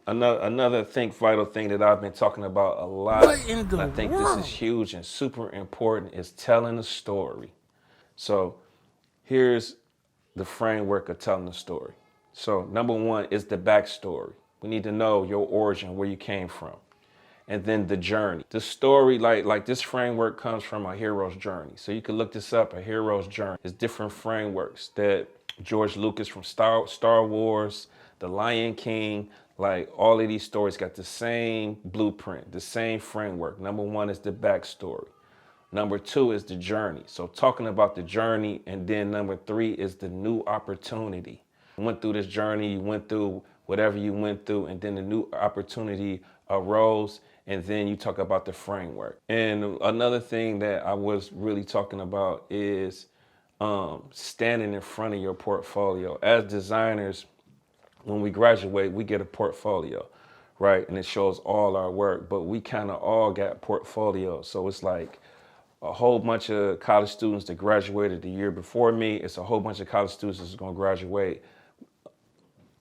Another think vital thing that I've been talking about a lot, What in the and I think this is world? huge and super important, is telling a story. So here's the framework of telling a story. So number one is the backstory. We need to know your origin, where you came from. And then the journey. The story, like this framework comes from a hero's journey. So you can look this up, a hero's journey. There's different frameworks that George Lucas from Star Wars, The Lion King, like all of these stories got the same blueprint, the same framework. Number one is the backstory. Number two is the journey. So talking about the journey, and then number three is the new opportunity. You went through this journey, you went through whatever you went through, and then the new opportunity arose, and then you talk about the framework. And another thing that I was really talking about is standing in front of your portfolio. As designers, when we graduate, we get a portfolio, right? And it shows all our work, but we kind of all got portfolios. So it's like a whole bunch of college students that graduated the year before me. It's a whole bunch of college students that's gonna graduate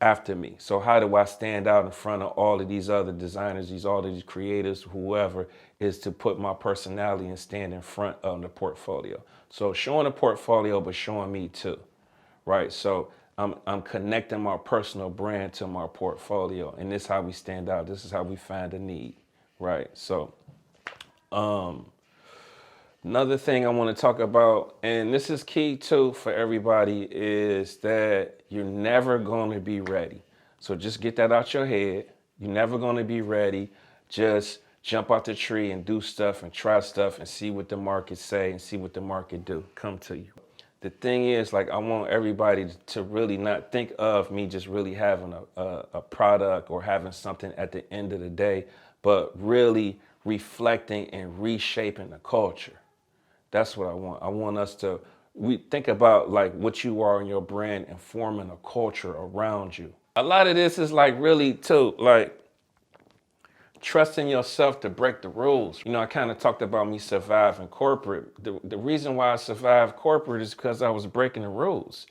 after me. So how do I stand out in front of all of these other designers, all of these creators, whoever, is to put my personality and stand in front of the portfolio. So showing a portfolio, but showing me too, right? So I'm connecting my personal brand to my portfolio, and this is how we stand out. This is how we find a need, right? So another thing I want to talk about, and this is key too for everybody, is that you're never going to be ready. So just get that out your head. You're never going to be ready. Just jump out the tree and do stuff and try stuff and see what the market say and see what the market do. Come to you. The thing is, like, I want everybody to really not think of me just really having a product or having something at the end of the day, but really reflecting and reshaping the culture. That's what I want. I want us to we think about like what you are in your brand and forming a culture around you. A lot of this is like really too like trusting yourself to break the rules. You know, I kind of talked about me surviving corporate. The reason why I survived corporate is because I was breaking the rules.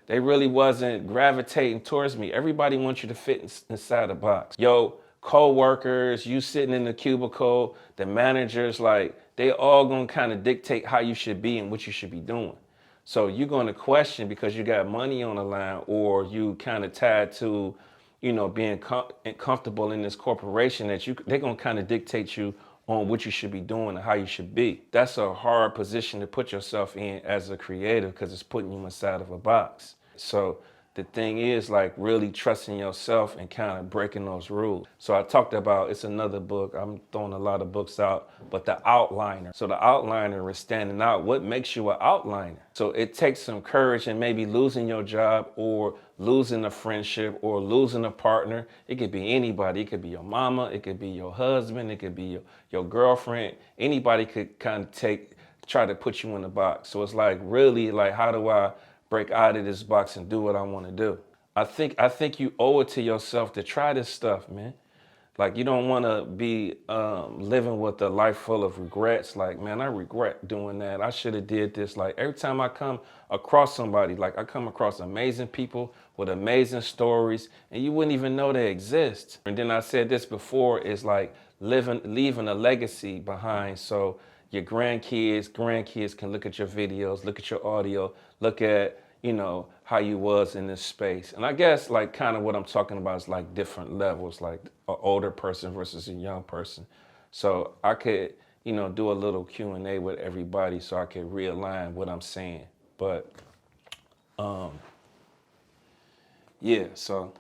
They really wasn't gravitating towards me. Everybody wants you to fit inside a box. Yo, co-workers, you sitting in the cubicle, the managers, like they all gonna kind of dictate how you should be and what you should be doing. So you're gonna question because you got money on the line, or you kind of tied to, being comfortable in this corporation that they're gonna kind of dictate you on what you should be doing and how you should be. That's a hard position to put yourself in as a creator because it's putting you inside of a box. So the thing is like really trusting yourself and kind of breaking those rules. So I talked about, it's another book, I'm throwing a lot of books out, but the outliner. So the outliner is standing out. What makes you an outliner? So it takes some courage and maybe losing your job or losing a friendship or losing a partner. It could be anybody. It could be your mama, it could be your husband, it could be your girlfriend. Anybody could kind of try to put you in a box. So it's like really like, how do I break out of this box and do what I want to do? I think you owe it to yourself to try this stuff, man. Like you don't want to be living with a life full of regrets. Like, man, I regret doing that. I should have did this. Like every time I come across somebody, like I come across amazing people with amazing stories, and you wouldn't even know they exist. And then I said this before, is like leaving a legacy behind. So your grandkids can look at your videos, look at your audio, look at, how you was in this space. And I guess like kind of what I'm talking about is like different levels, like an older person versus a young person. So I could, do a little Q&A with everybody so I could realign what I'm saying. But yeah, so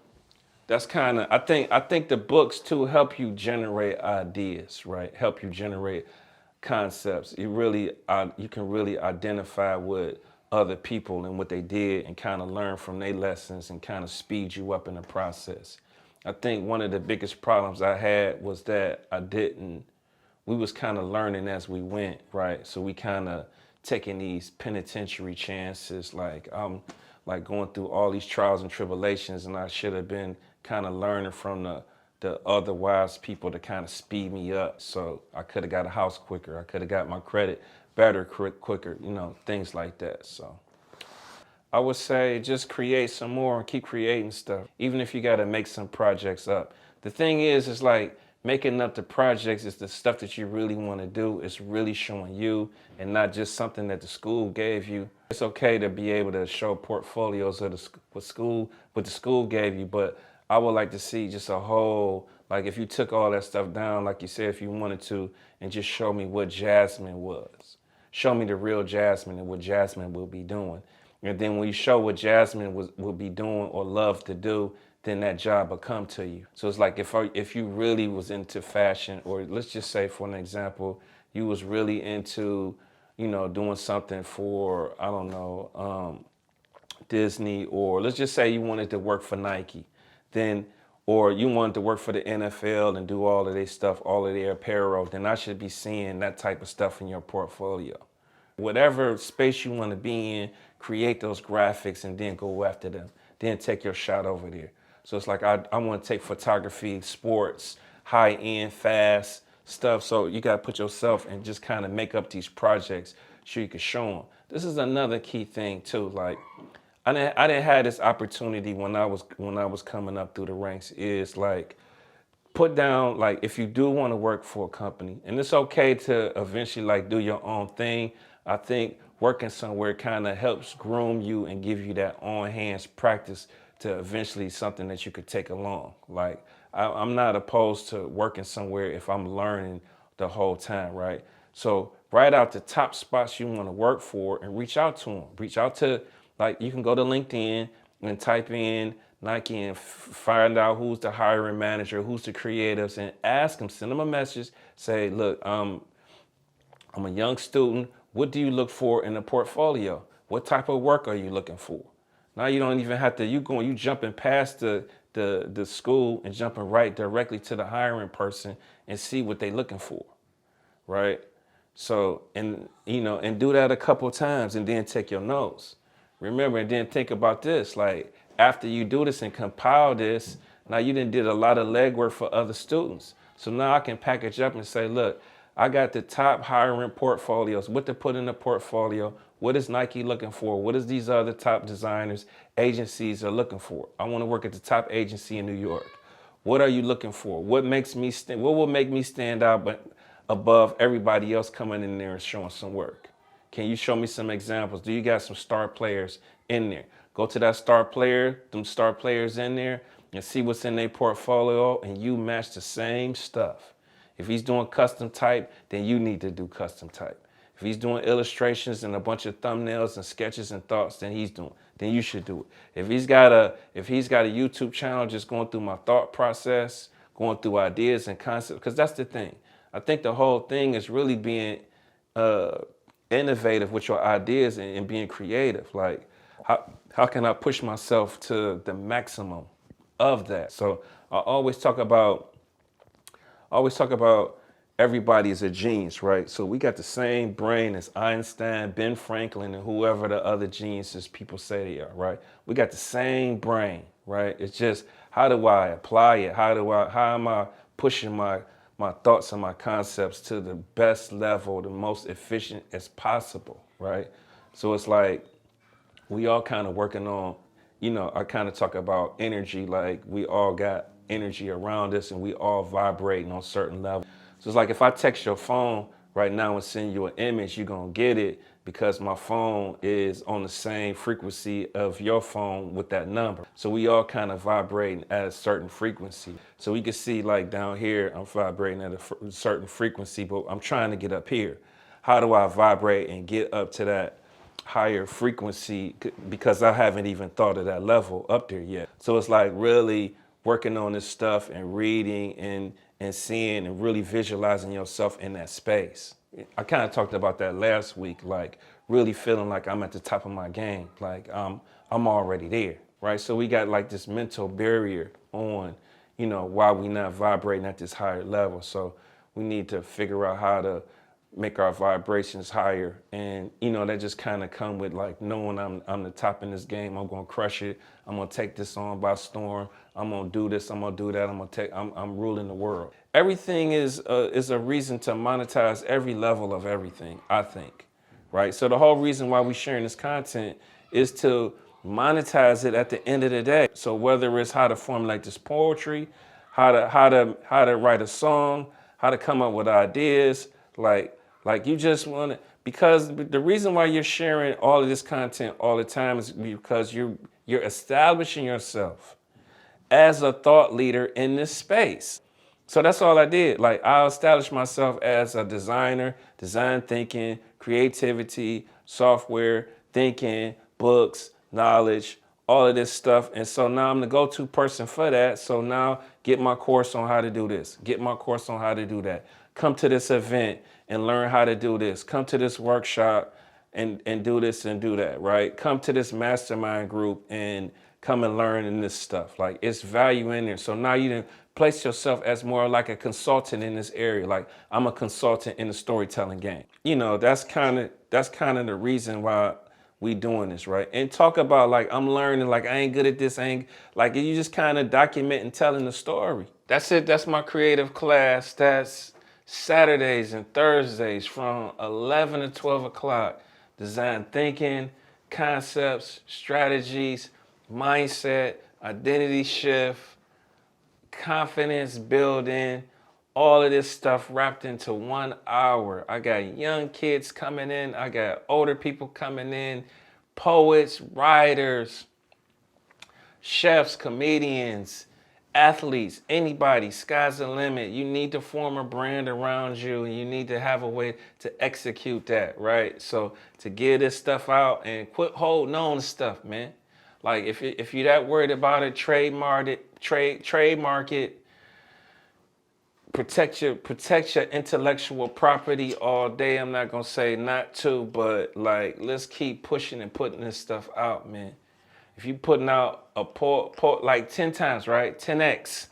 that's kind of, I think the books too help you generate ideas, right? Help you generate concepts. You can really identify with other people and what they did and kind of learn from their lessons and kind of speed you up in the process. I think one of the biggest problems I had was that we was kind of learning as we went, right? So we kind of taking these penitentiary chances, like I'm like going through all these trials and tribulations, and I should have been kind of learning from the other wise people to kind of speed me up. So I could have got a house quicker. I could have got my credit better quicker, things like that. So I would say just create some more and keep creating stuff. Even if you got to make some projects up, The thing is like making up the projects is the stuff that you really want to do. It's really showing you and not just something that the school gave you. It's okay to be able to show portfolios of what the school gave you, but I would like to see just a whole, like if you took all that stuff down, like you said, if you wanted to, and just show me what Jasmine was. Show me the real Jasmine and what Jasmine will be doing. And then when you show what Jasmine will be doing or love to do, then that job will come to you. So it's like if you really was into fashion, or let's just say for an example, you was really into, doing something for, I don't know, Disney, or let's just say you wanted to work for Nike, then, or you wanted to work for the NFL and do all of their stuff, all of their apparel, then I should be seeing that type of stuff in your portfolio. Whatever space you want to be in, create those graphics and then go after them. Then take your shot over there. So it's like I want to take photography, sports, high-end, fast stuff. So you got to put yourself and just kind of make up these projects so you can show them. This is another key thing too. Like I didn't have this opportunity when I was coming up through the ranks. Is like put down, like if you do want to work for a company, and it's okay to eventually like do your own thing. I think working somewhere kind of helps groom you and give you that on-hands practice to eventually something that you could take along. Like I'm not opposed to working somewhere if I'm learning the whole time, right? So write out the top spots you want to work for and reach out to them. Reach out to, like you can go to LinkedIn and type in Nike and find out who's the hiring manager, who's the creatives, and ask them, send them a message, say, look, I'm a young student. What do you look for in a portfolio? What type of work are you looking for? Now you don't even have to, you jumping past the school and jumping right directly to the hiring person and see what they looking for, right? So, and do that a couple of times and then take your notes. Remember, and then think about this, like after you do this and compile this, now you done did a lot of legwork for other students. So now I can package up and say, look, I got the top hiring portfolios, what to put in the portfolio, what is Nike looking for, what is these other top designers, agencies are looking for. I want to work at the top agency in New York. What are you looking for? What will make me stand out but above everybody else coming in there and showing some work? Can you show me some examples? Do you got some star players in there? Go to that star players in there and see what's in their portfolio, and you match the same stuff. If he's doing custom type, then you need to do custom type. If he's doing illustrations and a bunch of thumbnails and sketches and thoughts, then you should do it. If he's got a YouTube channel just going through my thought process, going through ideas and concepts, because that's the thing. I think the whole thing is really being innovative with your ideas and being creative. Like how can I push myself to the maximum of that? So I always talk about everybody is a genius, right? So we got the same brain as Einstein, Ben Franklin, and whoever the other geniuses people say they are, right? We got the same brain, right? It's just, how do I apply it? How am I pushing my thoughts and my concepts to the best level, the most efficient as possible, right? So it's like, we all kind of working on, I kind of talk about energy, like we all got energy around us and we all vibrating on certain levels. So it's like if I text your phone right now and send you an image, you're gonna get it because my phone is on the same frequency of your phone with that number. So we all kind of vibrating at a certain frequency. So we can see like down here, I'm vibrating at a certain frequency, but I'm trying to get up here. How do I vibrate and get up to that higher frequency, because I haven't even thought of that level up there yet? So it's like really working on this stuff and reading and seeing and really visualizing yourself in that space. I kind of talked about that last week, like really feeling like I'm at the top of my game, like I'm already there, right? So we got like this mental barrier on, why we not vibrating at this higher level. So we need to figure out how to make our vibrations higher. And, that just kind of come with like knowing I'm the top in this game. I'm going to crush it. I'm going to take this on by storm. I'm going to do this. I'm going to do that. I'm ruling the world. Everything is a reason to monetize every level of everything, I think, right? So the whole reason why we're sharing this content is to monetize it at the end of the day. So whether it's how to formulate this poetry, how to write a song, how to come up with ideas. Like you just want to, because the reason why you're sharing all of this content all the time is because you're establishing yourself as a thought leader in this space. So that's all I did. Like I established myself as a designer, design thinking, creativity, software thinking, books, knowledge, all of this stuff. And so now I'm the go-to person for that. So now get my course on how to do this. Get my course on how to do that. Come to this event and learn how to do this. Come to this workshop and do this and do that, right? Come to this mastermind group and come and learn in this stuff. Like it's value in there. So now you didn't place yourself as more like a consultant in this area. Like I'm a consultant in the storytelling game. You know, that's kind of the reason why we doing this, right? And talk about like I'm learning, like I ain't good at this, I ain't like you just kind of document and telling the story. That's it. That's my creative class. That's Saturdays and Thursdays from 11 to 12 o'clock. Design thinking, concepts, strategies, mindset, identity shift, confidence building, all of this stuff wrapped into 1 hour. I got young kids coming in. I got older people coming in, poets, writers, chefs, comedians, athletes, anybody. Sky's the limit. You need to form a brand around you and you need to have a way to execute that, right? So to get this stuff out and quit holding on to stuff, man. Like if you're that worried about it, trademark it, protect your intellectual property all day. I'm not gonna say not to, but like let's keep pushing and putting this stuff out, man. If you putting out a like 10 times, right? 10x.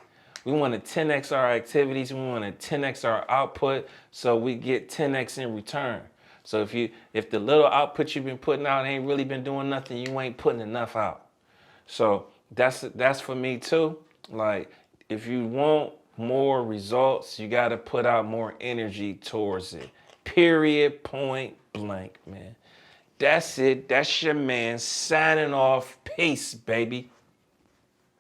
We want to 10x our activities. We want to 10x our output, so we get 10x in return. So if the little output you've been putting out ain't really been doing nothing, you ain't putting enough out. So that's for me too. Like if you want more results, you got to put out more energy towards it. Period, point blank, man. That's it. That's your man signing off. Peace, baby.